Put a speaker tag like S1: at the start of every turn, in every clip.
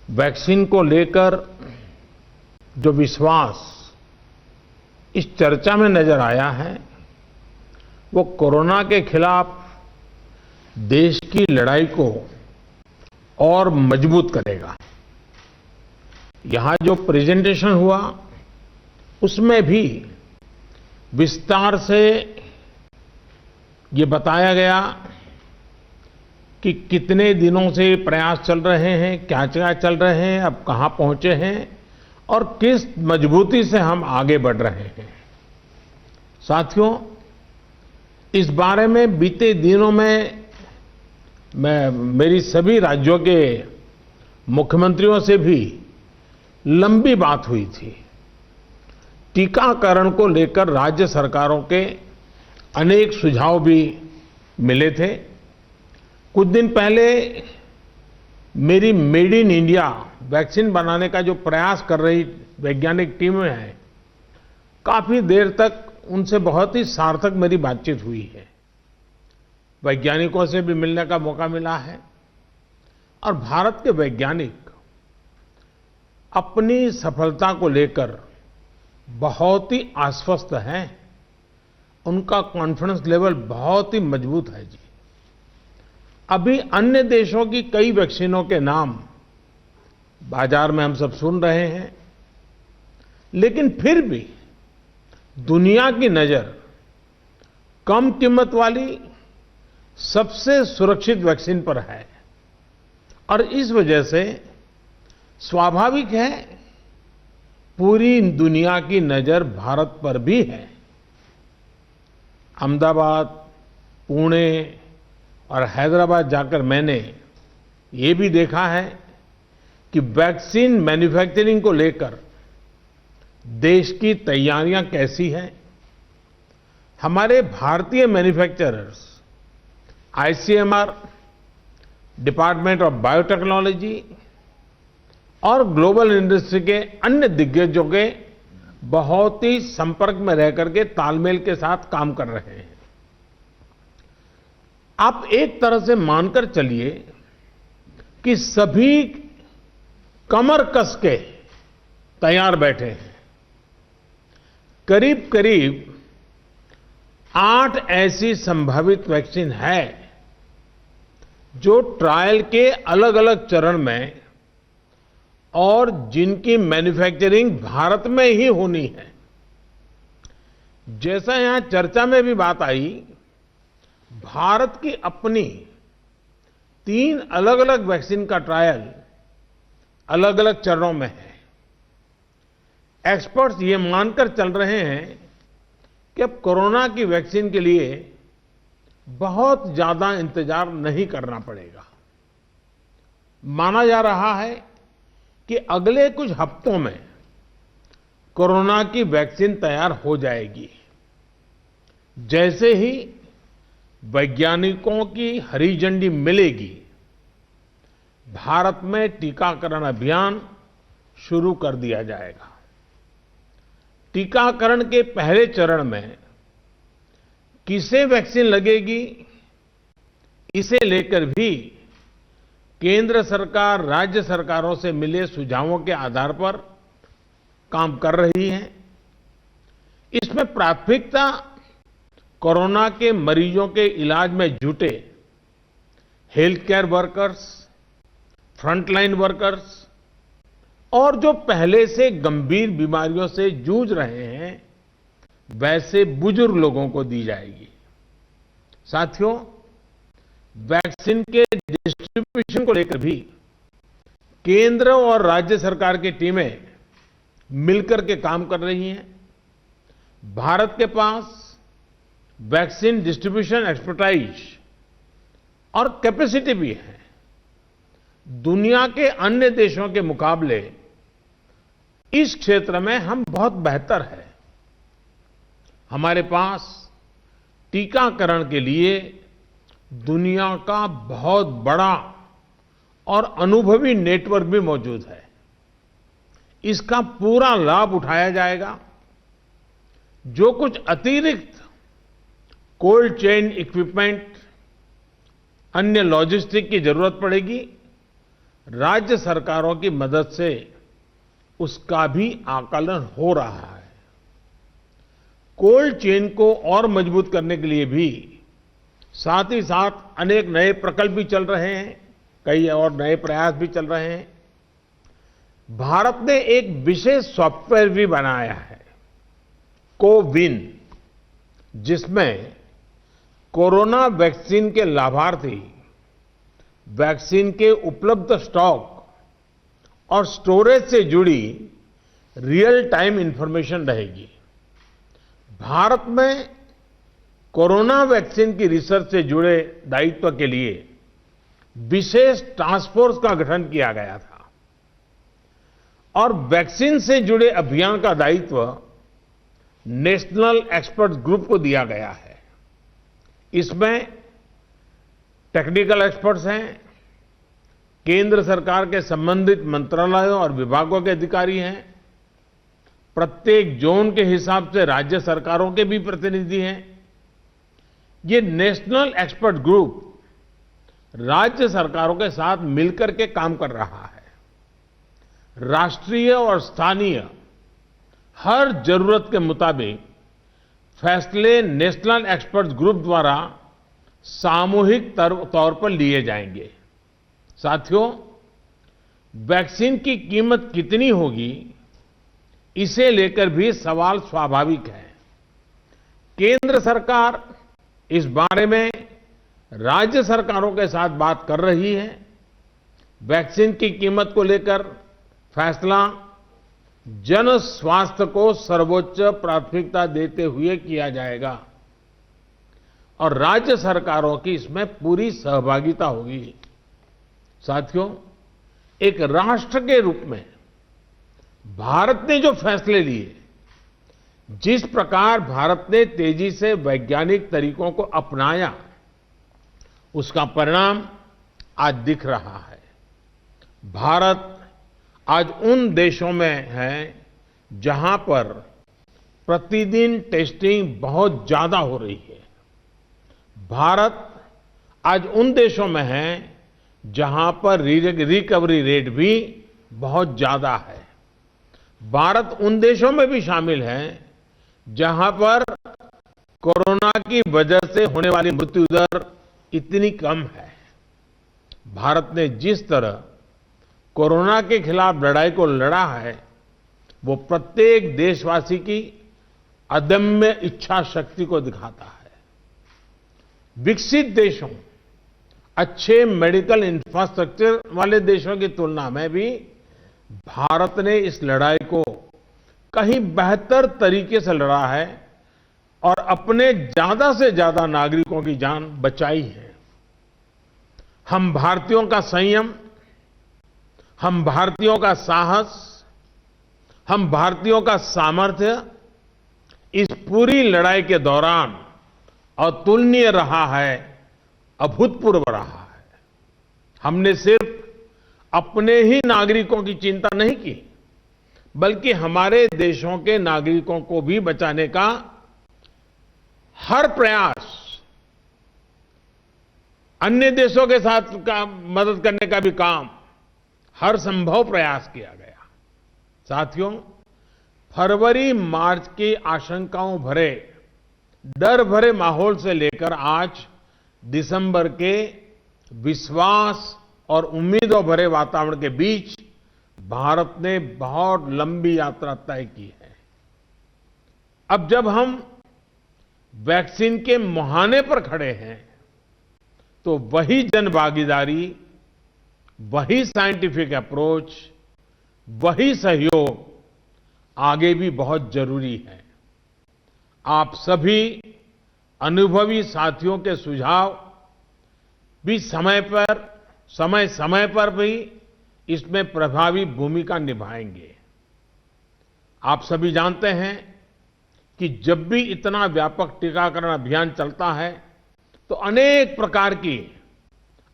S1: Vaccine को लेकर जो विश्वास इस चर्चा में नजर आया है, वो कोरोना के खिलाफ देश की लड़ाई को और मजबूत करेगा। यहां जो प्रेजेंटेशन हुआ, उसमें भी विस्तार से ये बताया गया कि कितने दिनों से प्रयास चल रहे हैं, क्या क्या चल रहे हैं, अब कहां पहुंचे हैं और किस मजबूती से हम आगे बढ़ रहे हैं। साथियों, इस बारे में बीते दिनों में मेरी सभी राज्यों के मुख्यमंत्रियों से भी लंबी बात हुई थी। टीकाकरण को लेकर राज्य सरकारों के अनेक सुझाव भी मिले थे। कुछ दिन पहले मेरी मेड इन इंडिया वैक्सीन बनाने का जो प्रयास कर रही वैज्ञानिक टीमें हैं, काफी देर तक उनसे बहुत ही सार्थक मेरी बातचीत हुई है। वैज्ञानिकों से भी मिलने का मौका मिला है और भारत के वैज्ञानिक अपनी सफलता को लेकर बहुत ही आश्वस्त हैं। उनका कॉन्फिडेंस लेवल बहुत ही मजबूत है जी। अभी अन्य देशों की कई वैक्सीनों के नाम बाजार में हम सब सुन रहे हैं, लेकिन फिर भी दुनिया की नजर कम कीमत वाली सबसे सुरक्षित वैक्सीन पर है और इस वजह से स्वाभाविक है पूरी दुनिया की नजर भारत पर भी है। अहमदाबाद, पुणे और हैदराबाद जाकर मैंने ये भी देखा है कि वैक्सीन मैन्युफैक्चरिंग को लेकर देश की तैयारियां कैसी हैं। हमारे भारतीय manufacturers, ICMR, department of biotechnology और ग्लोबल इंडस्ट्री के अन्य दिग्गजों के बहुत ही संपर्क में रह करके तालमेल के साथ काम कर रहे हैं। आप एक तरह से मानकर चलिए कि सभी कमर कस के तैयार बैठे हैं। करीब करीब 8 ऐसी संभावित वैक्सीन है जो ट्रायल के अलग अलग चरण में और जिनकी मैन्युफैक्चरिंग भारत में ही होनी है। जैसा यहां चर्चा में भी बात आई, भारत की अपनी 3 अलग अलग वैक्सीन का ट्रायल अलग अलग चरणों में है। एक्सपर्ट्स ये मानकर चल रहे हैं कि अब कोरोना की वैक्सीन के लिए बहुत ज्यादा इंतजार नहीं करना पड़ेगा। माना जा रहा है कि अगले कुछ हफ्तों में कोरोना की वैक्सीन तैयार हो जाएगी। जैसे ही वैज्ञानिकों की हरी झंडी मिलेगी, भारत में टीकाकरण अभियान शुरू कर दिया जाएगा। टीकाकरण के पहले चरण में किसे वैक्सीन लगेगी, इसे लेकर भी केंद्र सरकार राज्य सरकारों से मिले सुझावों के आधार पर काम कर रही है। इसमें प्राथमिकता कोरोना के मरीजों के इलाज में जुटे health care workers, frontline workers और जो पहले से गंभीर बीमारियों से जूझ रहे हैं, वैसे बुजुर्ग लोगों को दी जाएगी। साथियों, वैक्सीन के डिस्ट्रीब्यूशन को लेकर भी केंद्र और राज्य सरकार की टीमें मिलकर के काम कर रही हैं। भारत के पास वैक्सीन डिस्ट्रीब्यूशन एक्सपर्टाइज और कैपेसिटी भी है। दुनिया के अन्य देशों के मुकाबले इस क्षेत्र में हम बहुत बेहतर हैं। हमारे पास टीकाकरण के लिए दुनिया का बहुत बड़ा और अनुभवी नेटवर्क भी मौजूद है। इसका पूरा लाभ उठाया जाएगा। जो कुछ अतिरिक्त कोल्ड चेन इक्विपमेंट, अन्य लॉजिस्टिक की जरूरत पड़ेगी, राज्य सरकारों की मदद से उसका भी आकलन हो रहा है। कोल्ड चेन को और मजबूत करने के लिए भी साथ ही साथ अनेक नए प्रकल्प भी चल रहे हैं, कई और नए प्रयास भी चल रहे हैं। भारत ने एक विशेष सॉफ्टवेयर भी बनाया है, कोविन, जिसमें कोरोना वैक्सीन के लाभार्थी वैक्सीन के उपलब्ध स्टॉक और स्टोरेज से जुड़ी रियल टाइम इंफॉर्मेशन रहेगी। भारत में कोरोना वैक्सीन की रिसर्च से जुड़े दायित्व के लिए विशेष टास्क फोर्स का गठन किया गया था और वैक्सीन से जुड़े अभियान का दायित्व नेशनल एक्सपर्ट ग्रुप को दिया गया है। इसमें टेक्निकल एक्सपर्ट्स हैं, केंद्र सरकार के संबंधित मंत्रालयों और विभागों के अधिकारी हैं, प्रत्येक जोन के हिसाब से राज्य सरकारों के भी प्रतिनिधि हैं। ये नेशनल एक्सपर्ट ग्रुप राज्य सरकारों के साथ मिलकर के काम कर रहा है। राष्ट्रीय और स्थानीय हर जरूरत के मुताबिक फैसले नेशनल एक्सपर्ट ग्रुप द्वारा सामूहिक तौर पर लिए जाएंगे। साथियों, वैक्सीन की कीमत कितनी होगी, इसे लेकर भी सवाल स्वाभाविक है। केंद्र सरकार इस बारे में राज्य सरकारों के साथ बात कर रही है। वैक्सीन की कीमत को लेकर फैसला जन स्वास्थ्य को सर्वोच्च प्राथमिकता देते हुए किया जाएगा और राज्य सरकारों की इसमें पूरी सहभागिता होगी। साथियों, एक राष्ट्र के रूप में भारत ने जो फैसले लिए, जिस प्रकार भारत ने तेजी से वैज्ञानिक तरीकों को अपनाया, उसका परिणाम आज दिख रहा है। भारत आज उन देशों में है जहां पर प्रतिदिन टेस्टिंग बहुत ज्यादा हो रही है। भारत आज उन देशों में है जहां पर रिकवरी रेट भी बहुत ज्यादा है। भारत उन देशों में भी शामिल है जहां पर कोरोना की वजह से होने वाली मृत्यु दर इतनी कम है। भारत ने जिस तरह कोरोना के खिलाफ लड़ाई को लड़ा है, वो प्रत्येक देशवासी की अदम्य इच्छा शक्ति को दिखाता है। विकसित देशों, अच्छे मेडिकल इंफ्रास्ट्रक्चर वाले देशों की तुलना में भी भारत ने इस लड़ाई को कहीं बेहतर तरीके से लड़ा है और अपने ज्यादा से ज्यादा नागरिकों की जान बचाई है। हम भारतीयों का संयम, हम भारतीयों का साहस, हम भारतीयों का सामर्थ्य इस पूरी लड़ाई के दौरान अतुलनीय रहा है, अभूतपूर्व रहा है। हमने सिर्फ अपने ही नागरिकों की चिंता नहीं की, बल्कि हमारे देशों के नागरिकों को भी बचाने का हर प्रयास, अन्य देशों के साथ मदद करने का भी काम, हर संभव प्रयास किया गया। साथियों, फरवरी मार्च की आशंकाओं भरे, डर भरे माहौल से लेकर आज दिसंबर के विश्वास और उम्मीदों भरे वातावरण के बीच भारत ने बहुत लंबी यात्रा तय की है। अब जब हम वैक्सीन के मुहाने पर खड़े हैं, तो वही जन भागीदारी, वही साइंटिफिक अप्रोच, वही सहयोग आगे भी बहुत जरूरी है। आप सभी अनुभवी साथियों के सुझाव भी समय समय पर भी इसमें प्रभावी भूमिका निभाएंगे। आप सभी जानते हैं कि जब भी इतना व्यापक टीकाकरण अभियान चलता है, तो अनेक प्रकार की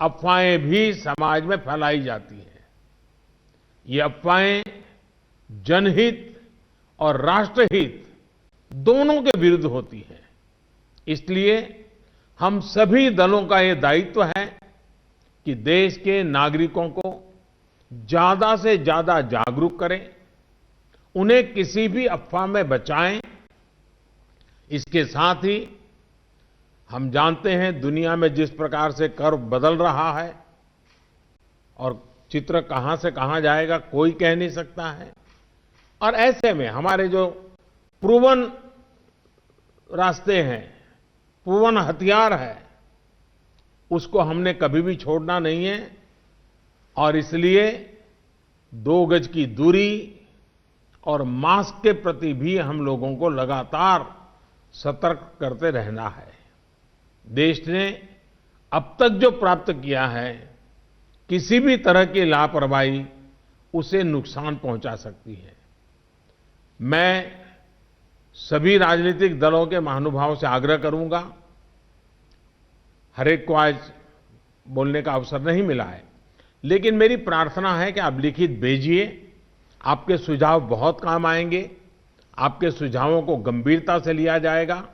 S1: अफवाहें भी समाज में फैलाई जाती हैं। ये अफवाहें जनहित और राष्ट्रहित दोनों के विरुद्ध होती हैं। इसलिए हम सभी दलों का ये दायित्व है कि देश के नागरिकों को ज्यादा से ज्यादा जागरूक करें, उन्हें किसी भी अफवाह में बचाएं। इसके साथ ही हम जानते हैं दुनिया में जिस प्रकार से कर्व बदल रहा है और चित्र कहां से कहां जाएगा कोई कह नहीं सकता है। और ऐसे में हमारे जो प्रूवन रास्ते हैं, प्रूवन हथियार है, उसको हमने कभी भी छोड़ना नहीं है। और इसलिए 2 गज की दूरी और मास्क के प्रति भी हम लोगों को लगातार सतर्क करते रहना है। देश ने अब तक जो प्राप्त किया है, किसी भी तरह की लापरवाही उसे नुकसान पहुंचा सकती है। मैं सभी राजनीतिक दलों के महानुभावों से आग्रह करूंगा, हर एक को आज बोलने का अवसर नहीं मिला है, लेकिन मेरी प्रार्थना है कि आप लिखित भेजिए। आपके सुझाव बहुत काम आएंगे, आपके सुझावों को गंभीरता से लिया जाएगा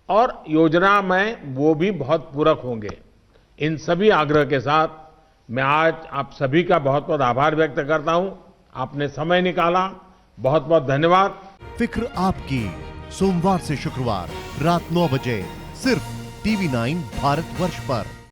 S1: और योजना में वो भी बहुत पूरक होंगे। इन सभी आग्रह के साथ मैं आज आप सभी का बहुत बहुत आभार व्यक्त करता हूं। आपने समय निकाला, बहुत बहुत धन्यवाद।
S2: फिक्र आपकी, सोमवार से शुक्रवार रात 9 बजे सिर्फ TV9 भारतवर्ष पर।